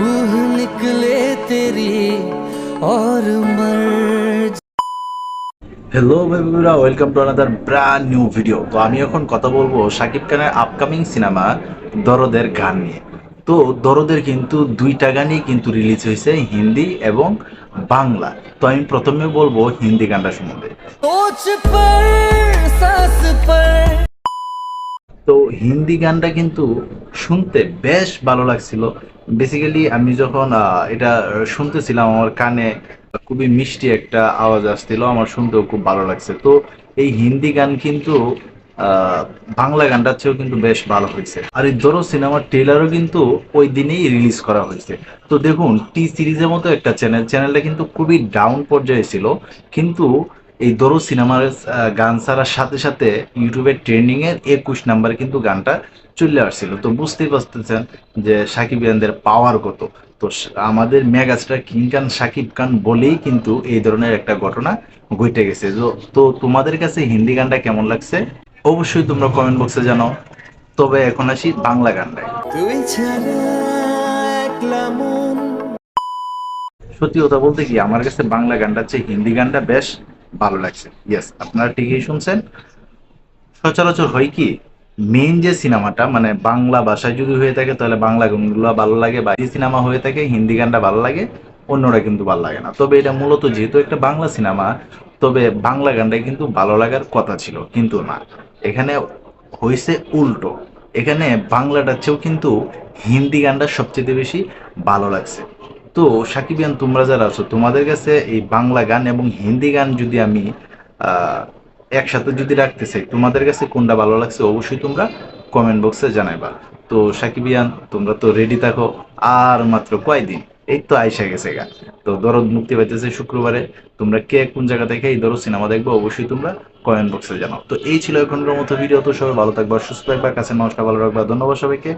रूह निकले तेरी और मर। হ্যালো বন্ধুরা, welcome to another brand new video. তো আমি এখন কথা বলবো শাকিব খানের আপকামিং সিনেমা দরদের গান নিয়ে। তো দরদের কিন্তু দুইটা গানই কিন্তু রিলিজ হয়েছে, হিন্দি এবং বাংলা। তো আমি প্রথমে বলবো হিন্দি গানটা সম্বন্ধে। सोच पर सांस पर। তো হিন্দি গানটা কিন্তু শুনতে বেশ ভালো লাগছিল। বেসিক্যালি আমি যখন এটা শুনতেছিলাম, আমার কানে খুবই মিষ্টি একটা আওয়াজ আসছিল, আমার শুনতেও খুব ভালো লাগছে। তো এই হিন্দি গান কিন্তু বাংলা গানটার চেয়েও কিন্তু বেশ ভালো হয়েছে। আর এই ধরো সিনেমার ট্রেলারও কিন্তু ওই দিনেই রিলিজ করা হয়েছে। তো দেখুন, টি সিরিজের মতো একটা চ্যানেলটা কিন্তু খুবই ডাউন পর্যায়ে ছিল, কিন্তু এই দরো সিনেমার গান ছাড়ার সাথে সাথে ইউটিউবের ট্রেন্ডিং এর 21 নাম্বার কিন্তু গানটা চলে আসছিল। তো বুঝতেই পারতেছেন যে সাকিবিয়ানদের পাওয়ার কত। তো আমাদের মেগাস্টার কিং খান সাকিব খান বলেই কিন্তু এই ধরনের একটা ঘটনা ঘটে গেছে। তো তোমাদের কাছে হিন্দি গানটা কেমন লাগছে অবশ্যই তোমরা কমেন্ট বক্সে জানাও। তবে এখন আসি বাংলা গানটায়। তুই ছাড়া একলা মন। সত্যি কথা বলতে কি, আমার কাছে বাংলা গানটা চেয়ে হিন্দি গানটা বেশ ভালো লাগছে। ইয়েস, আপনারা ঠিকই শুনছেন। সচরাচর হয় কি, মেইন যে সিনেমাটা মানে বাংলা ভাষায় যদি হয়ে থাকে তাহলে বাংলা গানগুলো ভালো লাগে, বা যে সিনেমা হয়ে থাকে হিন্দি গানটা ভালো লাগে, অন্যরা কিন্তু ভালো লাগে না। তবে এটা মূলত যেহেতু একটা বাংলা সিনেমা, তবে বাংলা গানটাই কিন্তু ভালো লাগার কথা ছিল, কিন্তু না, এখানে হয়েছে উল্টো। এখানে বাংলাটার চেয়েও কিন্তু হিন্দি গানটা সবচেয়ে বেশি ভালো লাগছে। তো সাকিবিয়ান তোমরা যারা আছো, তোমাদের কাছে এই বাংলা গান এবং হিন্দি গান যদি আমি একসাথে যদি রাখতে চাই, তোমাদের কাছে কোনটা ভালো লাগছে অবশ্যই তোমরা কমেন্ট বক্সে জানাইবা। তো সাকিবিয়ান তোমরা তো রেডি থাকো, আর মাত্র কয়দিন, এই তো আইসা গেছে গা। তো দরদ মুক্তি পাইতেছে শুক্রবারে। তোমরা কে কোন জায়গা থেকে এই দরদ সিনেমা দেখবো অবশ্যই তোমরা কমেন্ট বক্সে জানাও। তো এই ছিল এখনকার মতো ভিডিও। তো সবাই ভালো থাকবা, সুস্থ থাকবা, কাছে মানুষটা ভালো রাখবা। ধন্যবাদ সবাইকে।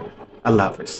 আল্লাহ হাফেজ।